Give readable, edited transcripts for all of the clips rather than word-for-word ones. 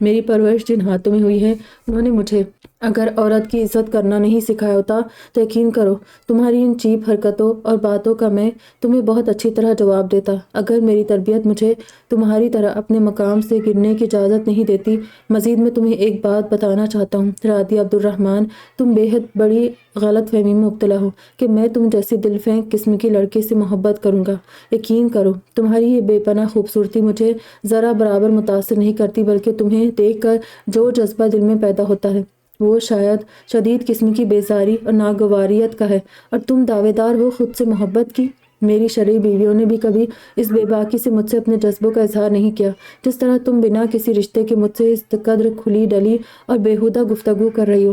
میری پرورش جن ہاتھوں میں ہوئی ہے انہوں نے مجھے اگر عورت کی عزت کرنا نہیں سکھایا ہوتا تو یقین کرو تمہاری ان چیپ حرکتوں اور باتوں کا میں تمہیں بہت اچھی طرح جواب دیتا۔ اگر میری تربیت مجھے تمہاری طرح اپنے مقام سے گرنے کی اجازت نہیں دیتی۔ مزید میں تمہیں ایک بات بتانا چاہتا ہوں رادیہ عبد الرحمن، تم بے حد بڑی غلط فہمی میں مبتلا ہو کہ میں تم جیسی دل پھینک قسم کی لڑکی سے محبت کروں گا۔ یقین کرو تمہاری یہ بے پناہ خوبصورتی مجھے ذرا برابر متاثر نہیں کرتی، بلکہ تمہیں دیکھ کر جو جذبہ دل میں پیدا ہوتا ہے وہ شاید شدید قسم کی بیزاری اور ناگواریت کا ہے، اور تم دعوے دار ہو خود سے محبت کی۔ میری شرعی بیویوں نے بھی کبھی اس بے باکی سے مجھ سے اپنے جذبوں کا اظہار نہیں کیا جس طرح تم بنا کسی رشتے کے مجھ سے اس قدر کھلی ڈلی اور بیہودہ گفتگو کر رہی ہو۔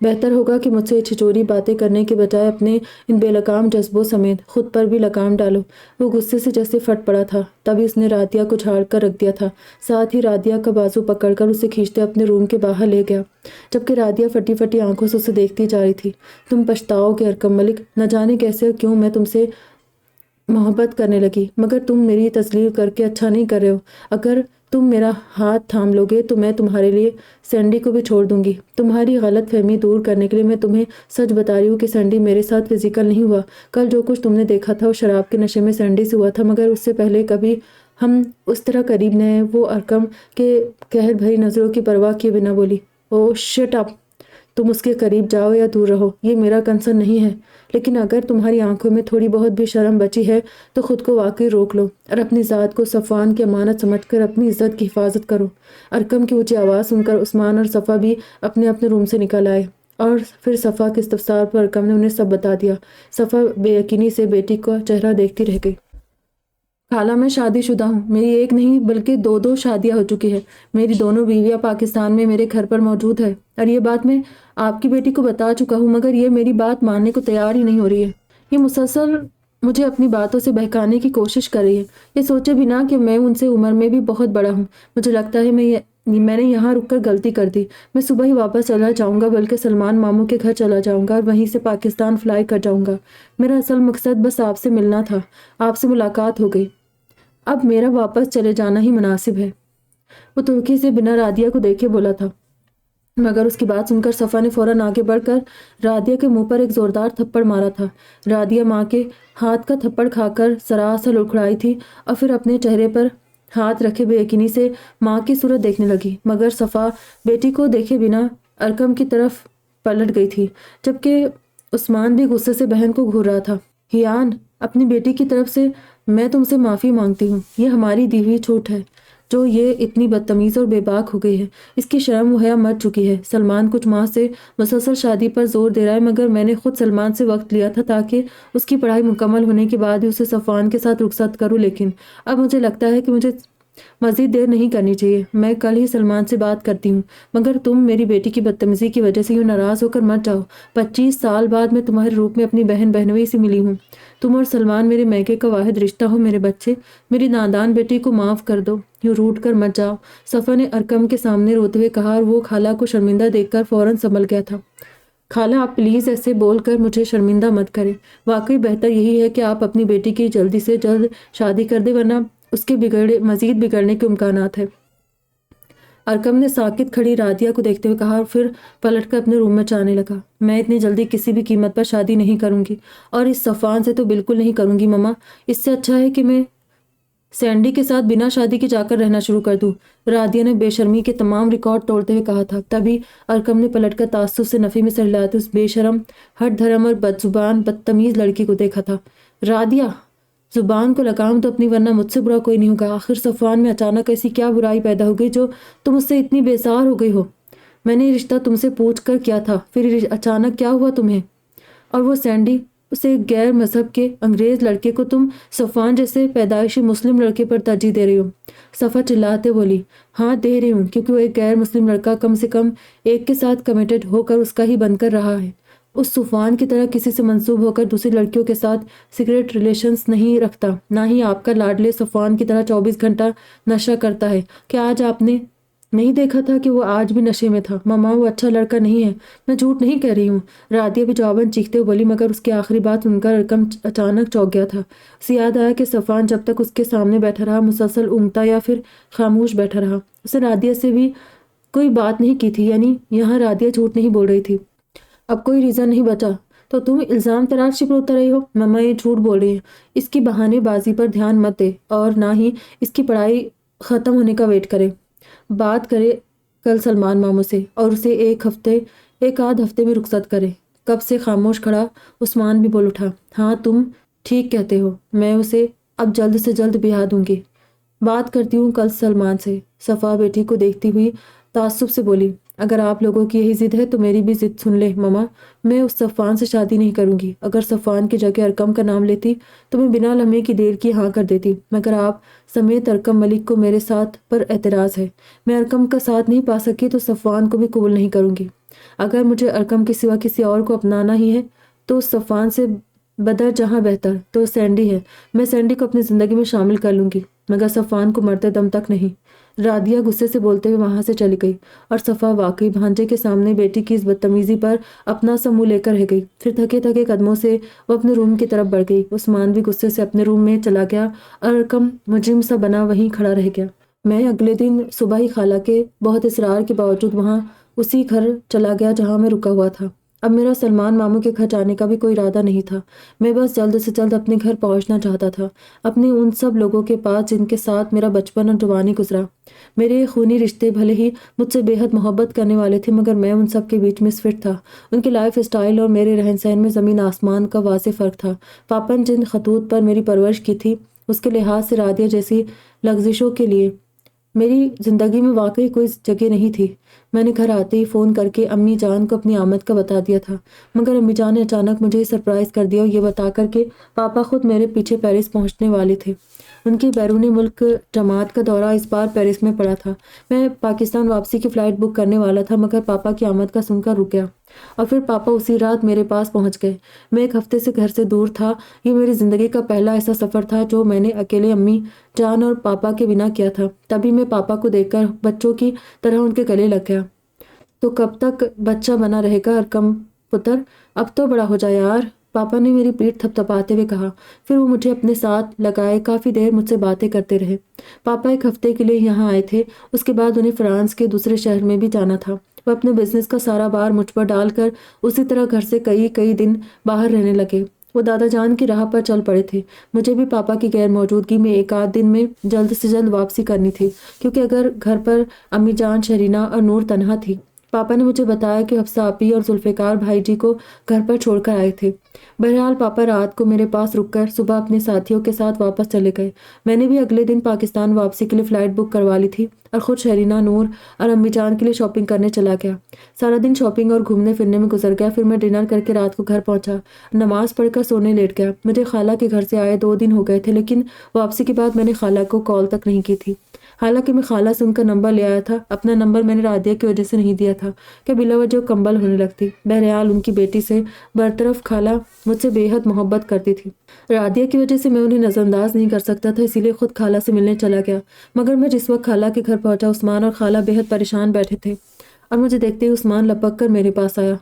بہتر ہوگا کہ مجھ سے چھچوری باتیں کرنے کے بجائے اپنے ان بے لگام جذبوں سمیت خود پر بھی لگام ڈالو۔ وہ غصے سے جیسے پھٹ پڑا تھا، تبھی اس نے رادیہ کو جھاڑ کر رکھ دیا تھا، ساتھ ہی رادیہ کا بازو پکڑ کر اسے کھینچتے اپنے روم کے باہر لے گیا، جبکہ رادیہ پھٹی پھٹی آنکھوں سے اسے دیکھتی جا رہی تھی۔ تم پچھتاؤ گے ارکم ملک، نہ جانے کیسے اور کیوں میں تم سے محبت کرنے لگی، مگر تم میری تسلیم کر کے اچھا نہیں کر رہے ہو۔ اگر تم میرا ہاتھ تھام لو گے تو میں تمہارے لیے سینڈی کو بھی چھوڑ دوں گی۔ تمہاری غلط فہمی دور کرنے کے لیے میں تمہیں سچ بتا رہی ہوں کہ سینڈی میرے ساتھ فزیکل نہیں ہوا۔ کل جو کچھ تم نے دیکھا تھا وہ شراب کے نشے میں سینڈی سے ہوا تھا، مگر اس سے پہلے کبھی ہم اس طرح قریب نہ ہیں۔ وہ ارکم کے قہر بھری نظروں کی پرواہ کیے بنا بولی، اوہ شٹ اپ، تم اس کے قریب جاؤ یا دور رہو یہ میرا کنسرن نہیں ہے، لیکن اگر تمہاری آنکھوں میں تھوڑی بہت بھی شرم بچی ہے تو خود کو واقعی روک لو اور اپنی ذات کو صفوان کی امانت سمجھ کر اپنی عزت کی حفاظت کرو۔ ارکم کی اونچی آواز سن کر عثمان اور صفا بھی اپنے اپنے روم سے نکل آئے، اور پھر صفا کے استفسار پر ارکم نے انہیں سب بتا دیا۔ صفا بے یقینی سے بیٹی کا چہرہ دیکھتی رہ گئی۔ خالہ میں شادی شدہ ہوں، میری ایک نہیں بلکہ دو شادیاں ہو چکی ہیں۔ میری دونوں بیویاں پاکستان میں میرے گھر پر موجود ہے، اور یہ بات میں آپ کی بیٹی کو بتا چکا ہوں، مگر یہ میری بات ماننے کو تیار ہی نہیں ہو رہی ہے۔ یہ مسلسل مجھے اپنی باتوں سے بہکانے کی کوشش کر رہی ہے، یہ سوچے بنا کہ میں ان سے عمر میں بھی بہت بڑا ہوں۔ مجھے لگتا ہے میں نے یہاں رک کر غلطی کر دی۔ میں صبح ہی واپس چلا جاؤں گا، بلکہ سلمان ماموں کے گھر چلا جاؤں گا اور وہیں سے پاکستان فلائی کر جاؤں گا۔ میرا اصل مقصد بس آپ سے ملنا تھا، آپ سے ملاقات ہو گئی، اب میرا واپس چلے جانا ہی مناسب ہے۔ وہ ترکی سے بنا رادیہ کو دیکھے بولا تھا، مگر اس کی بات سن کر صفا نے فوراً آگے بڑھ کر رادیہ کے منہ پر ایک زوردار تھپڑ مارا تھا۔ رادیہ ماں کے ہاتھ کا تھپڑ کھا کر سراسر لڑکھڑائی تھی اور پھر اپنے چہرے پر ہاتھ رکھے بے یقینی سے ماں کی صورت دیکھنے لگی، مگر صفا بیٹی کو دیکھے بنا ارکم کی طرف پلٹ گئی تھی، جبکہ عثمان بھی غصے سے بہن کو گھور رہا تھا۔ ہیان، اپنی بیٹی کی طرف سے میں تم سے معافی مانگتی ہوں، یہ ہماری دی ہوئی چھوٹ ہے جو یہ اتنی بدتمیز اور بے باک ہو گئی ہے، اس کی شرم و حیا مر چکی ہے۔ سلمان کچھ ماہ سے مسلسل شادی پر زور دے رہا ہے، مگر میں نے خود سلمان سے وقت لیا تھا تاکہ اس کی پڑھائی مکمل ہونے کے بعد ہی اسے صفوان کے ساتھ رخصت کروں، لیکن اب مجھے لگتا ہے کہ مجھے مزید دیر نہیں کرنی چاہیے۔ میں کل ہی سلمان سے بات کرتی ہوں، مگر تم میری بیٹی کی بدتمیزی کی وجہ سے یوں ناراض ہو کر مت جاؤ۔ 25 سال بعد میں تمہارے روپ میں اپنی بہن بہنوئی سے ملی ہوں۔ تم اور سلمان میرے میکے کا واحد رشتہ ہو۔ میرے بچے، میری نادان بیٹی کو معاف کر دو، یوں روٹ کر مت جاؤ، صفا نے ارکم کے سامنے روتے ہوئے کہا، اور وہ خالہ کو شرمندہ دیکھ کر فوراً سنبھل گیا تھا۔ خالہ، آپ پلیز ایسے بول کر مجھے شرمندہ مت کریں، واقعی بہتر یہی ہے کہ آپ اپنی بیٹی کی جلدی سے جلد شادی کر دیں، ورنہ اس کے مزید بگڑنے کے امکانات ہیں۔ ارکم نے ساکت کھڑی رادیہ کو دیکھتے ہوئے کہا، اور پھر پلٹ کر اپنے روم میں جانے لگا۔ میں اتنی جلدی کسی بھی قیمت پر شادی نہیں کروں گی، اور اس صفوان سے تو بالکل نہیں کروں گی مما۔ اس سے اچھا ہے کہ میں سینڈی کے ساتھ بنا شادی کے جا کر رہنا شروع کر دوں، رادیہ نے بے شرمی کے تمام ریکارڈ توڑتے ہوئے کہا تھا۔ تبھی ارکم نے پلٹ کر تعصب سے نفی میں سر ہلاتے اس بے شرم، ہٹ دھرم اور بدزبان بدتمیز لڑکی کو دیکھا تھا۔ رادیہ، زبان کو لگام تو اپنی، ورنہ مجھ سے برا کوئی نہیں ہوگا۔ آخر صفوان میں اچانک ایسی کیا برائی پیدا ہو گئی جو تم اس سے اتنی بیزار ہو گئی ہو؟ میں نے یہ رشتہ تم سے پوچھ کر کیا تھا، پھر اچانک کیا ہوا تمہیں؟ اور وہ سینڈی، اسے ایک غیر مذہب کے انگریز لڑکے کو تم صفوان جیسے پیدائشی مسلم لڑکے پر ترجیح دے رہی ہو۔ صفا چلاتے بولی، ہاں دے رہی ہوں، کیونکہ وہ ایک غیر مسلم لڑکا کم سے کم ایک کے ساتھ کمیٹڈ ہو کر اس کا ہی بن کر رہا ہے، اس صفوان کی طرح کسی سے منسوب ہو کر دوسری لڑکیوں کے ساتھ سیکریٹ ریلیشنز نہیں رکھتا، نہ ہی آپ کا لاڈلے صفوان کی طرح 24 گھنٹہ نشہ کرتا ہے۔ کیا آج آپ نے نہیں دیکھا تھا کہ وہ آج بھی نشے میں تھا؟ ماما وہ اچھا لڑکا نہیں ہے، میں جھوٹ نہیں کہہ رہی ہوں، رادیہ بھی جواباً چیختے ہوئے بولی، مگر اس کی آخری بات سن کر ارقم اچانک چونک گیا تھا۔ اسے یاد آیا کہ صفوان جب تک اس کے سامنے بیٹھا رہا مسلسل اونگتا یا پھر خاموش بیٹھا رہا۔ اسے رادیہ سے بھی کوئی بات نہیں کی تھی، یعنی یہاں رادیہ جھوٹ نہیں بول رہی تھی۔ اب کوئی ریزن نہیں بچا تو تم الزام تراشی پر اتر رہی ہو؟ ماما یہ جھوٹ بول رہی ہے، اس کی بہانے بازی پر دھیان مت دے اور نہ ہی اس کی پڑھائی ختم ہونے کا ویٹ کرے۔ بات کرے کل سلمان ماموں سے اور اسے ایک آدھ ہفتے میں رخصت کرے۔ کب سے خاموش کھڑا عثمان بھی بول اٹھا، ہاں تم ٹھیک کہتے ہو، میں اسے اب جلد سے جلد بیاہ دوں گی۔ بات کرتی ہوں کل سلمان سے۔ صفا بیٹی کو دیکھتی ہوئی تعصب سے بولی، اگر آپ لوگوں کی یہی ضد ہے تو میری بھی ضد سن لے ماما، میں اس صفوان سے شادی نہیں کروں گی۔ اگر صفوان کی جگہ ارقم کا نام لیتی تو میں بنا لمحے کی دیر کی ہاں کر دیتی، مگر آپ سمیت ارقم ملک کو میرے ساتھ پر اعتراض ہے۔ میں ارقم کا ساتھ نہیں پا سکی تو صفوان کو بھی قبول نہیں کروں گی۔ اگر مجھے ارقم کے سوا کسی اور کو اپنانا ہی ہے تو صفوان سے بدر جہاں بہتر تو سینڈی ہے، میں سینڈی کو اپنی زندگی میں شامل کر لوں گی، مگر صفوان کو مرتے دم تک نہیں۔ رادیہ غصے سے بولتے ہوئے وہاں سے چلی گئی اور صفا واقعی بھانجے کے سامنے بیٹی کی اس بدتمیزی پر اپنا سا منہ لے کر رہ گئی۔ پھر تھکے تھکے قدموں سے وہ اپنے روم کی طرف بڑھ گئی۔ عثمان بھی غصے سے اپنے روم میں چلا گیا اور ارقم مجرم سا بنا وہیں کھڑا رہ گیا۔ میں اگلے دن صبح ہی خالہ کے بہت اصرار کے باوجود وہاں اسی گھر چلا گیا جہاں میں رکا ہوا تھا۔ اب میرا سلمان ماموں کے گھر جانے کا بھی کوئی ارادہ نہیں تھا، میں بس جلد سے جلد اپنے گھر پہنچنا چاہتا تھا، اپنے ان سب لوگوں کے پاس جن کے ساتھ میرا بچپن اور جوانی گزرا۔ میرے خونی رشتے بھلے ہی مجھ سے بے حد محبت کرنے والے تھے، مگر میں ان سب کے بیچ مس فٹ تھا۔ ان کے لائف اسٹائل اور میرے رہن سہن میں زمین آسمان کا واضح فرق تھا۔ پاپا نے جن خطوط پر میری پرورش کی تھی اس کے لحاظ سے رادیہ جیسی لغزشوں کے لیے میری زندگی میں واقعی کوئی جگہ نہیں تھی۔ میں نے گھر آتے ہی فون کر کے امی جان کو اپنی آمد کا بتا دیا تھا، مگر امی جان نے اچانک مجھے سرپرائز کر دیا اور یہ بتا کر کہ پاپا خود میرے پیچھے پیرس پہنچنے والے تھے۔ ان کی بیرونی ملک جماعت کا دورہ اس بار پیرس میں پڑا تھا۔ میں پاکستان واپسی کی فلائٹ بک کرنے والا تھا، مگر پاپا کی آمد کا سن کر رک گیا اور پھر پاپا اسی رات میرے پاس پہنچ گئے۔ میں ایک ہفتے سے گھر سے دور تھا۔ یہ میری زندگی کا پہلا ایسا سفر تھا جو میں نے اکیلے امی جان اور پاپا کے بنا کیا تھا۔ تبھی میں پاپا کو دیکھ کر بچوں کی طرح ان کے گلے لگ گیا۔ تو کب تک بچہ بنا رہے گا ارقم پتر، اب تو بڑا ہو جائے یار، پاپا نے میری پیٹھ تھپ تھپاتے ہوئے کہا۔ پھر وہ مجھے اپنے ساتھ لگائے کافی دیر مجھ سے باتیں کرتے رہے۔ پاپا ایک ہفتے کے لیے یہاں آئے تھے، اس کے بعد انہیں فرانس کے دوسرے شہر میں بھی جانا تھا۔ وہ اپنے بزنس کا سارا بار مجھ پر ڈال کر اسی طرح گھر سے کئی دن باہر رہنے لگے۔ وہ دادا جان کی راہ پر چل پڑے تھے۔ مجھے بھی پاپا کی غیر موجودگی میں ایک آدھ دن میں جلد سے جلد واپسی کرنی تھی، کیونکہ اگر گھر پر امی جان، شرینہ اور نور تنہا تھی۔ پاپا نے مجھے بتایا کہ حفصہ آپی اور ذوالفقار بھائی جی کو گھر پر چھوڑ کر آئے تھے۔ بہرحال پاپا رات کو میرے پاس رک کر صبح اپنے ساتھیوں کے ساتھ واپس چلے گئے۔ میں نے بھی اگلے دن پاکستان واپسی کے لیے فلائٹ بک کروا لی تھی اور خود شرینہ، نور اور امی جان کے لیے شاپنگ کرنے چلا گیا۔ سارا دن شاپنگ اور گھومنے پھرنے میں گزر گیا۔ پھر میں ڈنر کر کے رات کو گھر پہنچا، نماز پڑھ کر سونے لیٹ گیا۔ مجھے خالہ کے گھر سے آئے 2 دن ہو گئے تھے، لیکن واپسی کے بعد میں نے خالہ کو کال تک نہیں کی تھی۔ حالانکہ میں خالہ سے ان کا نمبر لے آیا تھا، اپنا نمبر میں نے رادیہ کی وجہ سے نہیں دیا تھا کہ بلا وجہ کمبل ہونے لگتی۔ بہرحال ان کی بیٹی سے برطرف خالہ مجھ سے بے حد محبت کرتی تھی۔ رادیہ کی وجہ سے میں انہیں نظر انداز نہیں کر سکتا تھا، اسی لیے خود خالہ سے ملنے چلا گیا۔ مگر میں جس وقت خالہ کے گھر پہنچا، عثمان اور خالہ بے حد پریشان بیٹھے تھے اور مجھے دیکھتے ہی عثمان لپک کر میرے پاس آیا۔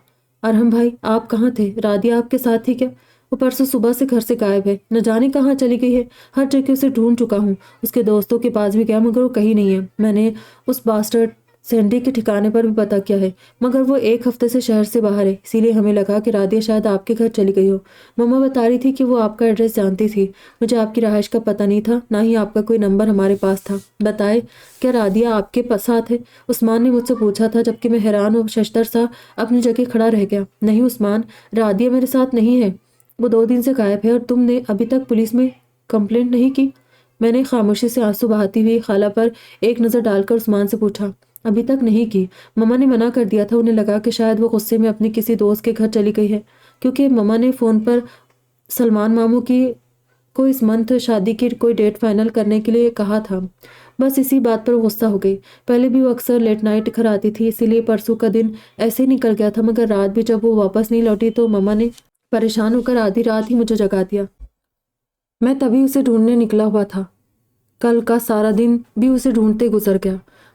ارحم بھائی آپ کہاں تھے؟ رادیہ آپ کے ساتھ تھی کیا؟ وہ پرسوں صبح سے گھر سے غائب ہے، نہ جانے کہاں چلی گئی ہے، ہر جگہ اسے ڈھونڈ چکا ہوں، اس کے دوستوں کے پاس بھی گیا مگر وہ کہیں نہیں ہے۔ میں نے اس باسٹرڈ سینڈی کے ٹھکانے پر بھی پتہ کیا ہے، مگر وہ 1 ہفتے سے شہر سے باہر ہے، اسی لیے ہمیں لگا کہ رادیہ شاید آپ کے گھر چلی گئی ہو۔ مما بتا رہی تھی کہ وہ آپ کا ایڈریس جانتی تھی، مجھے آپ کی رہائش کا پتہ نہیں تھا، نہ ہی آپ کا کوئی نمبر ہمارے پاس تھا۔ بتائے کیا رادیہ آپ کے ساتھ ہے؟ عثمان نے مجھ سے پوچھا تھا، جبکہ میں حیران و ششدر سا اپنی جگہ کھڑا رہ گیا۔ نہیں عثمان، رادیہ میرے ساتھ نہیں ہے، وہ 2 دن سے غائب ہے اور تم نے ابھی تک پولیس میں کمپلینٹ نہیں کی؟ میں نے خاموشی سے آنسو بہاتی ہوئی خالہ پر ایک نظر ڈال کر عثمان سے پوچھا۔ ابھی تک نہیں کی، مما نے منع کر دیا تھا، انہیں لگا کہ شاید وہ غصے میں اپنے کسی دوست کے گھر چلی گئی ہے، کیونکہ مما نے فون پر سلمان ماموں کی کو اس منتھ شادی کی کوئی ڈیٹ فائنل کرنے کے لیے کہا تھا۔ بس اسی بات پر غصہ ہو گئی۔ پہلے بھی وہ اکثر لیٹ نائٹ گھر آتی تھی، اسی لیے پرسوں کا دن ایسے ہی نکل گیا تھا، مگر رات بھی جب وہ واپس نہیں لوٹی تو مما نے پریشان ہو کر آدھی رات ہی مجھے جگا دیا۔ میں تبھی اسے ڈھونڈنے نکلا ہوا تھا، کل کا سارا دن بھی اسے ڈھونڈتے گزر گیا،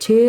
6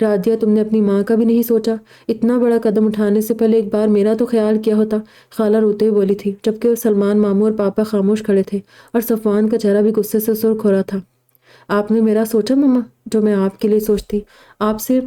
رادیہ تم نے اپنی ماں کا بھی نہیں سوچا؟ اتنا بڑا قدم اٹھانے سے پہلے ایک بار میرا تو خیال کیا ہوتا، خالہ روتے ہوئے بولی تھی، جبکہ سلمان ماموں اور پاپا خاموش کھڑے تھے اور صفوان کا چہرہ بھی غصے سے سرخ ہو رہا تھا۔ آپ نے میرا سوچا ماما، جو میں آپ کے لیے سوچتی؟ آپ سے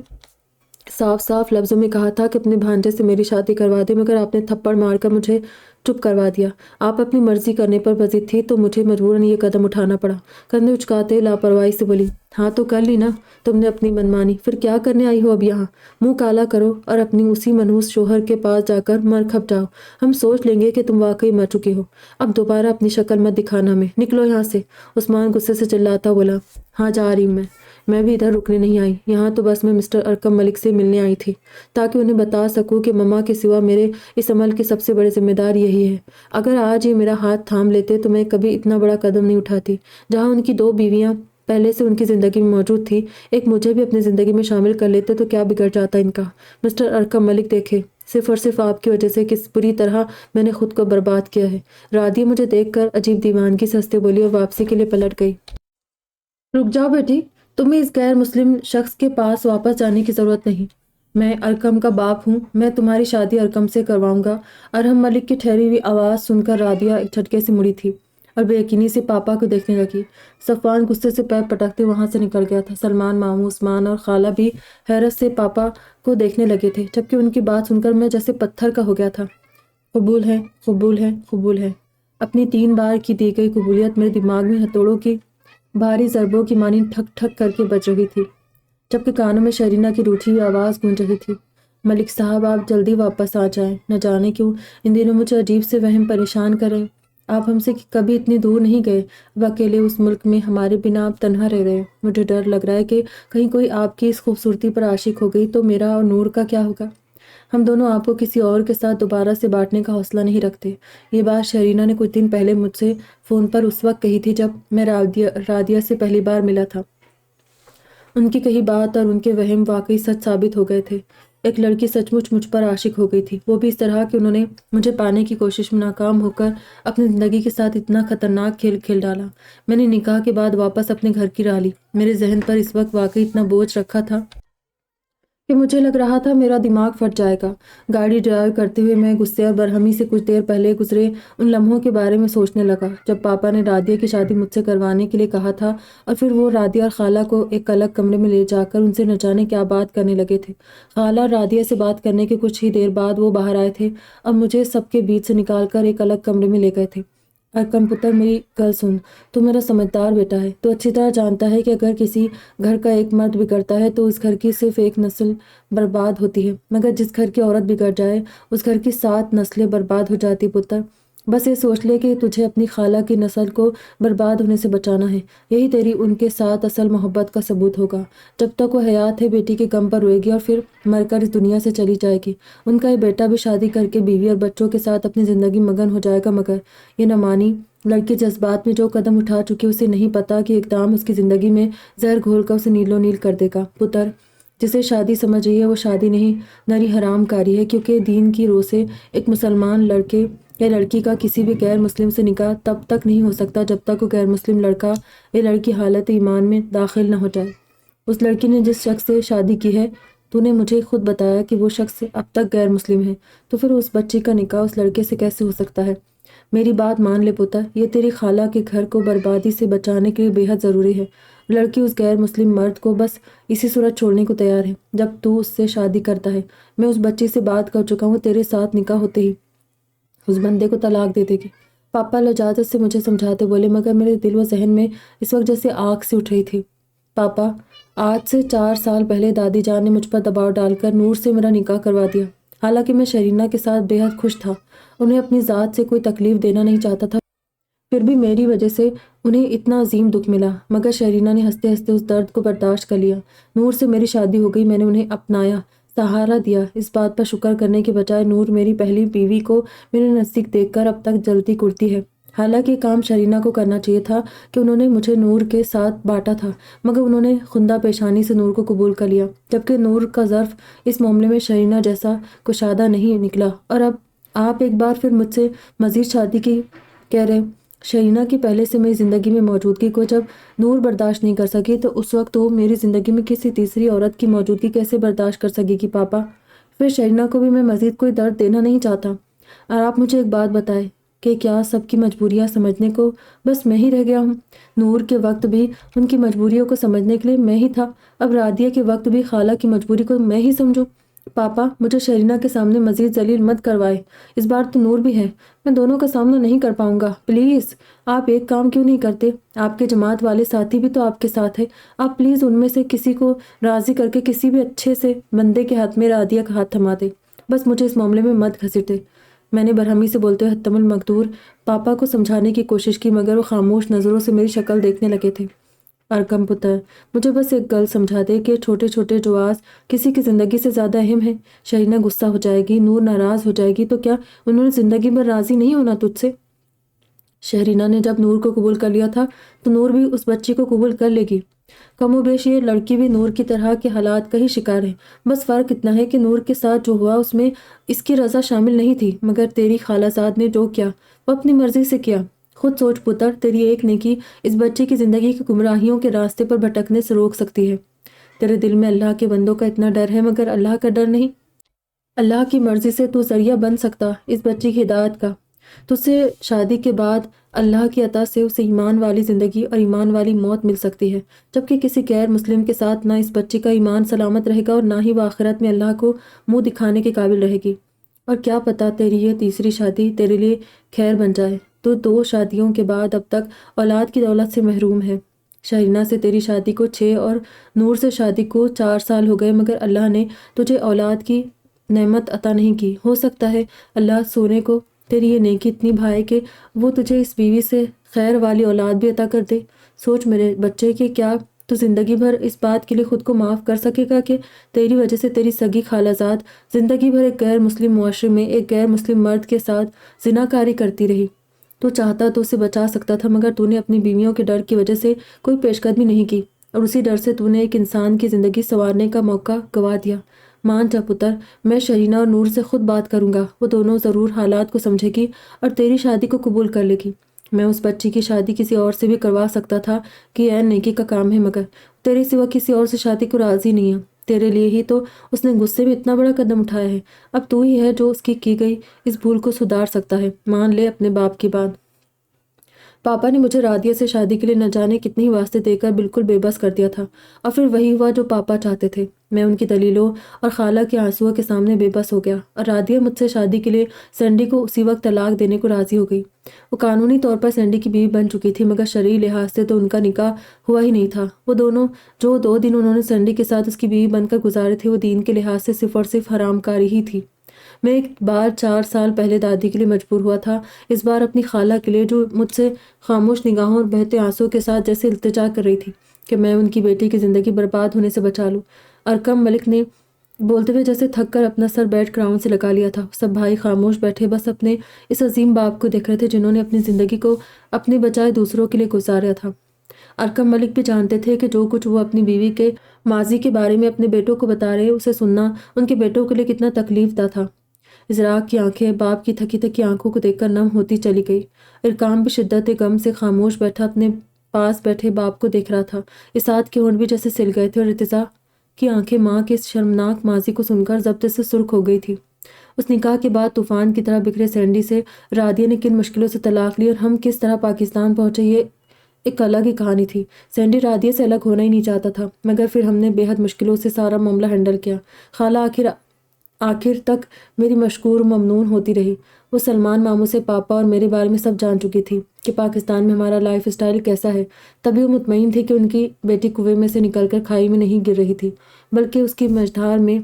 صاف صاف لفظوں میں کہا تھا کہ اپنے بھانجے سے میری شادی کروا دے، مگر آپ نے تھپڑ مار کر مجھے چپ کروا دیا۔ آپ اپنی مرضی کرنے پر بضد تھی تو مجھے مجبوراً یہ قدم اٹھانا پڑا۔ کندھے اچکاتے لاپرواہی سے بولی، ہاں تو کر لی نا تم نے اپنی منمانی، پھر کیا کرنے آئی ہو اب یہاں؟ منہ کالا کرو اور اپنی اسی منحوس شوہر کے پاس جا کر مر کھپ جاؤ، ہم سوچ لیں گے کہ تم واقعی مر چکی ہو۔ اب دوبارہ اپنی شکل مت دکھانا ہمیں، نکلو یہاں سے۔ عثمان غصے سے چلاتا بولا، ہاں جا رہی ہوں میں بھی ادھر رکنے نہیں آئی، یہاں تو بس میں مسٹر ارکم ملک سے ملنے آئی تھی تاکہ انہیں بتا سکوں کہ مما کے سوا میرے اس عمل کے سب سے بڑے ذمہ دار یہی ہے۔ اگر آج یہ میرا ہاتھ تھام لیتے تو میں کبھی اتنا بڑا قدم نہیں اٹھاتی۔ جہاں ان کی 2 بیویاں پہلے سے ان کی زندگی میں موجود تھی، ایک مجھے بھی اپنی زندگی میں شامل کر لیتے تو کیا بگڑ جاتا ان کا۔ مسٹر ارکم ملک دیکھے، صرف اور صرف آپ کی وجہ سے کس بری طرح میں نے خود کو برباد کیا ہے۔ رادیہ مجھے دیکھ کر عجیب دیوانگی سے ہنستے بولی اور واپسی کے لیے پلٹ گئی۔ رک جاؤ بیٹی، تمہیں اس غیر مسلم شخص کے پاس واپس جانے کی ضرورت نہیں۔ میں ارکم کا باپ ہوں، میں تمہاری شادی ارکم سے کرواؤں گا۔ ارحم ملک کی ٹھہری ہوئی آواز سن کر رادیہ ایک جھٹکے سے مڑی تھی اور بے یقینی سے پاپا کو دیکھنے لگی۔ صفوان غصے سے پیر پٹکتے وہاں سے نکل گیا تھا۔ سلمان ماموں، عثمان اور خالہ بھی حیرت سے پاپا کو دیکھنے لگے تھے، جبکہ ان کی بات سن کر میں جیسے پتھر کا ہو گیا تھا۔ قبول ہے، قبول ہے، قبول ہے۔ اپنی 3 بار کی دی گئی قبولیت میرے دماغ میں ہتھوڑوں کی بھاری ضربوں کی مانند ٹھک ٹھک کر کے بج رہی تھی، جبکہ کانوں میں شرینہ کی روٹھی ہوئی آواز گونج رہی تھی، ملک صاحب آپ جلدی واپس آ جائیں، نہ جانے کیوں ان دنوں مجھے عجیب سے وہم پریشان کریں۔ آپ ہم سے کبھی اتنی دور نہیں گئے، اب اکیلے اس ملک میں ہمارے بنا آپ تنہا رہ رہے ہیں۔ مجھے ڈر لگ رہا ہے کہ کہیں کوئی آپ کی اس خوبصورتی پر عاشق ہو گئی تو میرا اور نور کا کیا ہوگا؟ ہم دونوں آپ کو کسی اور کے ساتھ دوبارہ سے بانٹنے کا حوصلہ نہیں رکھتے۔ یہ بات شرینہ نے کچھ دن پہلے مجھ سے فون پر اس وقت کہی تھی جب میں رادیہ سے پہلی بار ملا تھا۔ ان کی کہی بات اور ان کے وہم واقعی سچ ثابت ہو گئے تھے۔ ایک لڑکی سچ مچ پر عاشق ہو گئی تھی، وہ بھی اس طرح کہ انہوں نے مجھے پانے کی کوشش میں ناکام ہو کر اپنی زندگی کے ساتھ اتنا خطرناک کھیل کھیل ڈالا۔ میں نے نکاح کے بعد واپس اپنے گھر کی راہ لی۔ میرے ذہن پر اس وقت واقعی اتنا بوجھ رکھا تھا کہ مجھے لگ رہا تھا میرا دماغ پھٹ جائے گا۔ گاڑی ڈرائیو کرتے ہوئے میں غصے اور برہمی سے کچھ دیر پہلے گزرے ان لمحوں کے بارے میں سوچنے لگا جب پاپا نے رادیہ کی شادی مجھ سے کروانے کے لیے کہا تھا اور پھر وہ رادیہ اور خالہ کو ایک الگ کمرے میں لے جا کر ان سے نہ جانے کیا بات کرنے لگے تھے۔ خالہ اور رادیہ سے بات کرنے کے کچھ ہی دیر بعد وہ باہر آئے تھے اور مجھے سب کے بیچ سے نکال کر ایک الگ کمرے میں لے گئے تھے۔ ارکم پتر، میری گل سن، تو میرا سمجھدار بیٹا ہے، تو اچھی طرح جانتا ہے کہ اگر کسی گھر کا ایک مرد بگڑتا ہے تو اس گھر کی صرف ایک نسل برباد ہوتی ہے، مگر جس گھر کی عورت بگڑ جائے اس گھر کی 7 نسلیں برباد ہو جاتی۔ پتر، بس یہ سوچ لے کہ تجھے اپنی خالہ کی نسل کو برباد ہونے سے بچانا ہے، یہی تیری ان کے ساتھ اصل محبت کا ثبوت ہوگا۔ جب تک وہ حیات ہے بیٹی کے غم پر روئے گی اور پھر مر کر اس دنیا سے چلی جائے گی۔ ان کا یہ بیٹا بھی شادی کر کے بیوی اور بچوں کے ساتھ اپنی زندگی مگن ہو جائے گا، مگر یہ نہ مانی لڑکی جذبات میں جو قدم اٹھا چکی اسے نہیں پتا کہ اقدام اس کی زندگی میں زہر گھول کر اسے نیلو نیل کر دے گا۔ پتر، جسے شادی سمجھ رہی ہے وہ شادی نہیں، نری حرام کاری ہے، کیونکہ دین کی رو سے ایک مسلمان لڑکے یا لڑکی کا کسی بھی غیر مسلم سے نکاح تب تک نہیں ہو سکتا جب تک وہ غیر مسلم لڑکا یا لڑکی حالت ایمان میں داخل نہ ہو جائے۔ اس لڑکی نے جس شخص سے شادی کی ہے، تو نے مجھے خود بتایا کہ وہ شخص اب تک غیر مسلم ہے، تو پھر اس بچی کا نکاح اس لڑکے سے کیسے ہو سکتا ہے؟ میری بات مان لے پتر، یہ تیری خالہ کے گھر کو بربادی سے بچانے کے لیے بے حد ضروری ہے۔ لڑکی اس غیر مسلم مرد کو بس اسی صورت چھوڑنے کو تیار ہے جب تو اس سے شادی کرتا ہے۔ میں اس بچی سے بات کر چکا ہوں، تیرے ساتھ نکاح ہوتے ہی اس بندے کو طلاق دے دے گی۔ پاپا لجاجت سے مجھے سمجھاتے بولے، مگر میرے دل و ذہن میں اس وقت جیسے آگ سی اٹھ رہی تھی۔ پاپا، آج سے 4 سال پہلے دادی جان نے مجھ پر دباؤ ڈال کر نور سے میرا نکاح کروا دیا۔ حالانکہ میں شرینہ کے ساتھ بے حد خوش تھا، انہیں اپنی ذات سے کوئی تکلیف دینا نہیں چاہتا تھا، پھر بھی میری وجہ سے انہیں اتنا عظیم دکھ ملا، مگر شرینہ نے ہنستے ہنستے اس درد کو برداشت کر لیا۔ نور سے میری شادی ہو گئی، میں نے انہیں اپنایا، سہارا دیا۔ اس بات پر شکر کرنے کے بجائے نور میری پہلی بیوی کو میرے نزدیک دیکھ کر اب تک جلتی کرتی ہے۔ حالانکہ یہ کام شرینہ کو کرنا چاہیے تھا کہ انہوں نے مجھے نور کے ساتھ بانٹا تھا، مگر انہوں نے خندہ پیشانی سے نور کو قبول کر لیا، جبکہ نور کا ظرف اس معاملے میں شرینہ جیسا کشادہ نہیں نکلا۔ اور اب آپ ایک بار پھر مجھ سے مزید شادی کی کہہ رہے شرینہ کی پہلے سے میری زندگی میں موجودگی کو جب نور برداشت نہیں کر سکی تو اس وقت وہ میری زندگی میں کسی تیسری عورت کی موجودگی کیسے برداشت کر سکے گی پاپا؟ پھر شرینہ کو بھی میں مزید کوئی درد دینا نہیں چاہتا، اور آپ مجھے ایک بات بتائیں کہ کیا سب کی مجبوریاں سمجھنے کو بس میں ہی رہ گیا ہوں؟ نور کے وقت بھی ان کی مجبوریوں کو سمجھنے کے لیے میں ہی تھا، اب رادیہ کے وقت بھی خالہ کی مجبوری کو میں ہی سمجھوں؟ پاپا مجھے شرینہ کے سامنے مزید ذلیل مت کروائے، اس بار تو نور بھی ہے، میں دونوں کا سامنا نہیں کر پاؤں گا، پلیز آپ ایک کام کیوں نہیں کرتے؟ آپ کے جماعت والے ساتھی بھی تو آپ کے ساتھ ہے، آپ پلیز ان میں سے کسی کو راضی کر کے کسی بھی اچھے سے بندے کے ہاتھ میں رادیہ کا ہاتھ تھما دے، بس مجھے اس معاملے میں مت گھسیٹے۔ میں نے برہمی سے بولتے ہوئے حتم المقدور پاپا کو سمجھانے کی کوشش کی، مگر وہ خاموش نظروں سے میری شکل دیکھنے لگے تھے۔ ارکم پتر، مجھے بس ایک گل سمجھا دے کہ چھوٹے چھوٹے جواز کسی کی زندگی سے زیادہ اہم ہے۔ شرینہ غصہ ہو جائے گی، نور ناراض ہو جائے گی، تو کیا انہوں نے زندگی بھر راضی نہیں ہونا تجھ سے؟ شرینہ نے جب نور کو قبول کر لیا تھا تو نور بھی اس بچی کو قبول کر لے گی۔ کم و بیش یہ لڑکی بھی نور کی طرح کے حالات کا ہی شکار ہے، بس فرق اتنا ہے کہ نور کے ساتھ جو ہوا اس میں اس کی رضا شامل نہیں تھی، مگر تیری خالہ زاد نے جو کیا وہ اپنی مرضی سے کیا۔ خود سوچ پتر، تیری ایک نیکی اس بچے کی زندگی کی گمراہیوں کے راستے پر بھٹکنے سے روک سکتی ہے۔ تیرے دل میں اللہ کے بندوں کا اتنا ڈر ہے مگر اللہ کا ڈر نہیں۔ اللہ کی مرضی سے تو ذریعہ بن سکتا اس بچی کی ہدایت کا۔ تجھ سے شادی کے بعد اللہ کی عطا سے اسے ایمان والی زندگی اور ایمان والی موت مل سکتی ہے، جبکہ کسی غیر مسلم کے ساتھ نہ اس بچی کا ایمان سلامت رہے گا اور نہ ہی وہ آخرت میں اللہ کو منہ دکھانے کے قابل رہے گی۔ اور کیا پتہ تیری یہ تیسری شادی تیرے لیے خیر بن جائے۔ تو 2 شادیوں کے بعد اب تک اولاد کی دولت سے محروم ہے۔ شرینہ سے تیری شادی کو 6 اور نور سے شادی کو 4 سال ہو گئے، مگر اللہ نے تجھے اولاد کی نعمت عطا نہیں کی۔ ہو سکتا ہے اللہ سونے کو تیری یہ نیکی اتنی بھائے کہ وہ تجھے اس بیوی سے خیر والی اولاد بھی عطا کر دے۔ سوچ میرے بچے کہ کیا تو زندگی بھر اس بات کے لیے خود کو معاف کر سکے گا کہ تیری وجہ سے تیری سگی خالہ زاد زندگی بھر ایک غیر مسلم معاشرے میں ایک غیر مسلم مرد کے ساتھ زناکاری کرتی رہی؟ تو چاہتا تو اسے بچا سکتا تھا، مگر تو نے اپنی بیویوں کے ڈر کی وجہ سے کوئی پیش قدمی نہیں کی، اور اسی ڈر سے تو نے ایک انسان کی زندگی سنوارنے کا موقع گوا دیا۔ مان جا پتر، میں شرینہ اور نور سے خود بات کروں گا، وہ دونوں ضرور حالات کو سمجھے گی اور تیری شادی کو قبول کر لے گی۔ میں اس بچی کی شادی کسی اور سے بھی کروا سکتا تھا کہ عین نیکی کا کام ہے، مگر تیرے سوا کسی اور سے شادی کو راضی نہیں ہے۔ تیرے لیے ہی تو اس نے غصے میں اتنا بڑا قدم اٹھایا ہے، اب تو ہی ہے جو اس کی گئی اس بھول کو سدھار سکتا ہے۔ مان لے اپنے باپ کی بات۔ پاپا نے مجھے رادیہ سے شادی کے لیے نہ جانے کتنے ہی واسطے دے کر بالکل بے بس کر دیا تھا، اور پھر وہی ہوا جو پاپا چاہتے تھے۔ میں ان کی دلیلوں اور خالہ کے آنسوؤں کے سامنے بے بس ہو گیا، اور رادیہ مجھ سے شادی کے لیے سینڈی کو اسی وقت طلاق دینے کو راضی ہو گئی۔ وہ قانونی طور پر سینڈی کی بیوی بن چکی تھی، مگر شرعی لحاظ سے تو ان کا نکاح ہوا ہی نہیں تھا۔ وہ دونوں جو 2 دن انہوں نے سینڈی کے ساتھ اس کی بیوی بن کر گزارے تھے، وہ دین کے لحاظ سے صرف اور صرف حرام کاری ہی تھی۔ میں ایک بار 4 سال پہلے دادی کے لیے مجبور ہوا تھا، اس بار اپنی خالہ کے لیے، جو مجھ سے خاموش نگاہوں اور بہتے آنسوؤں کے ساتھ جیسے التجا کر رہی تھی کہ میں ان کی بیٹی کی زندگی برباد ہونے سے بچا لوں۔ ارکم ملک نے بولتے ہوئے جیسے تھک کر اپنا سر بیٹھ گراؤنڈ سے لگا لیا تھا۔ سب بھائی خاموش بیٹھے بس اپنے اس عظیم باپ کو دیکھ رہے تھے جنہوں نے اپنی زندگی کو اپنے بجائے دوسروں کے لیے گزارا تھا۔ ارکم ملک بھی جانتے تھے کہ جو کچھ وہ اپنی بیوی کے ماضی کے بارے میں اپنے بیٹوں کو بتا رہے، اسے سننا ان کے بیٹوں کے لیے کتنا تکلیف دہ تھا۔ ازراق کی آنکھیں باپ کی تھکی تھکی آنکھوں کو دیکھ کر نم ہوتی چلی گئی۔ ارکام بھی شدت غم سے خاموش بیٹھا اپنے پاس بیٹھے باپ کو دیکھ رہا تھا۔ اسعاد کے ہونٹ بھی جیسے سل گئے تھے، اور ارتضا کی آنکھیں ماں کے اس شرمناک ماضی کو سن کر ضبط سے سرخ ہو گئی تھی۔ اس نکاح کے بعد طوفان کی طرح بکھرے سینڈی سے رادیہ نے کن مشکلوں سے طلاق لی اور ہم کس طرح پاکستان پہنچے، یہ ایک الگ ہی کہانی تھی۔ سینڈی رادیہ سے الگ ہونا ہی نہیں چاہتا تھا، مگر پھر ہم نے بے حد مشکلوں سے سارا معاملہ ہینڈل کیا۔ خالہ آخر تک میری مشکور و ممنون ہوتی رہی۔ وہ سلمان ماموں سے پاپا اور میرے بارے میں سب جان چکی تھی کہ پاکستان میں ہمارا لائف اسٹائل کیسا ہے، تبھی وہ مطمئن تھی کہ ان کی بیٹی کنویں میں سے نکل کر کھائی میں نہیں گر رہی تھی، بلکہ اس کی مجدھار میں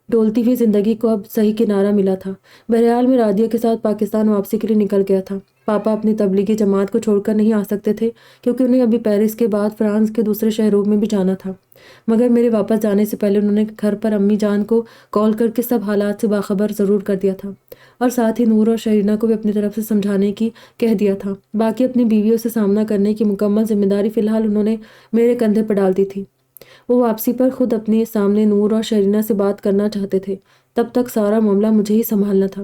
ڈولتی ہوئی زندگی کو اب صحیح کنارہ ملا تھا۔ بہرحال میں رادیہ کے ساتھ پاکستان واپسی کے لیے نکل گیا تھا۔ پاپا اپنی تبلیغی جماعت کو چھوڑ کر نہیں آ سکتے تھے کیونکہ انہیں ابھی پیرس کے بعد فرانس کے دوسرے شہروں میں بھی جانا تھا، مگر میرے واپس جانے سے پہلے انہوں نے گھر پر امی جان کو کال کر کے سب حالات سے باخبر ضرور کر دیا تھا، اور ساتھ ہی نور اور شرینہ کو بھی اپنی طرف سے سمجھانے کی کہہ دیا تھا۔ باقی اپنی بیویوں سے سامنا کرنے کی مکمل ذمہ داری فی الحال انہوں نے میرے کندھے پر ڈال دی تھی۔ وہ واپسی پر خود اپنے سامنے نور اور شرینہ سے بات کرنا چاہتے تھے، تب تک سارا معاملہ مجھے ہی سنبھالنا تھا۔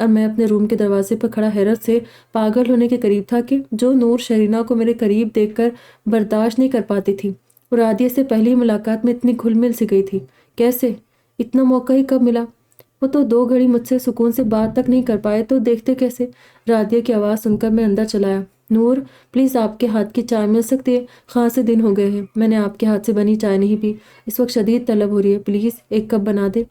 اور میں اپنے روم کے دروازے پر کھڑا حیرت سے پاگل ہونے کے قریب تھا کہ جو نور شرینہ کو میرے قریب دیکھ کر برداشت نہیں کر پاتی تھی، وہ رادیہ سے پہلی ملاقات میں اتنی گھل مل سی گئی تھی۔ کیسے؟ اتنا موقع ہی کب ملا؟ وہ تو 2 گھڑی مجھ سے سکون سے بات تک نہیں کر پائے تو دیکھتے کیسے؟ رادیہ کی آواز سن کر میں اندر چلایا۔ نور، پلیز آپ کے ہاتھ کی چائے مل سکتی ہے؟ خاصے دن ہو گئے ہیں میں نے آپ کے ہاتھ سے بنی چائے نہیں پی، اس وقت شدید طلب ہو رہی ہے، پلیز ایک کپ بنا دے۔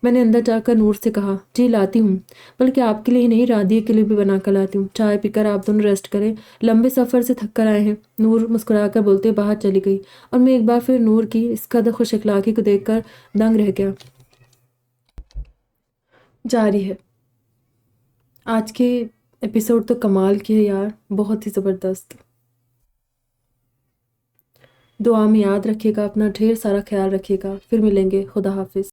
میں نے اندر جا کر نور سے کہا، جی لاتی ہوں، بلکہ آپ کے لیے ہی نہیں رادیہ کے لیے بھی بنا کر لاتی ہوں۔ چائے پی کر آپ دونوں ریسٹ کریں، لمبے سفر سے تھک کر آئے ہیں۔ نور مسکرا کر بولتے باہر چلی گئی اور میں ایک بار پھر نور کی اس قدر خوش اخلاقی کو دیکھ کر دنگ رہ گیا۔ جاری ہے۔ آج کے ایپیسوڈ تو کمال کی ہے یار، بہت ہی زبردست۔ دعا میں یاد رکھیے گا، اپنا ڈھیر سارا خیال رکھیے گا، پھر ملیں گے، خدا حافظ۔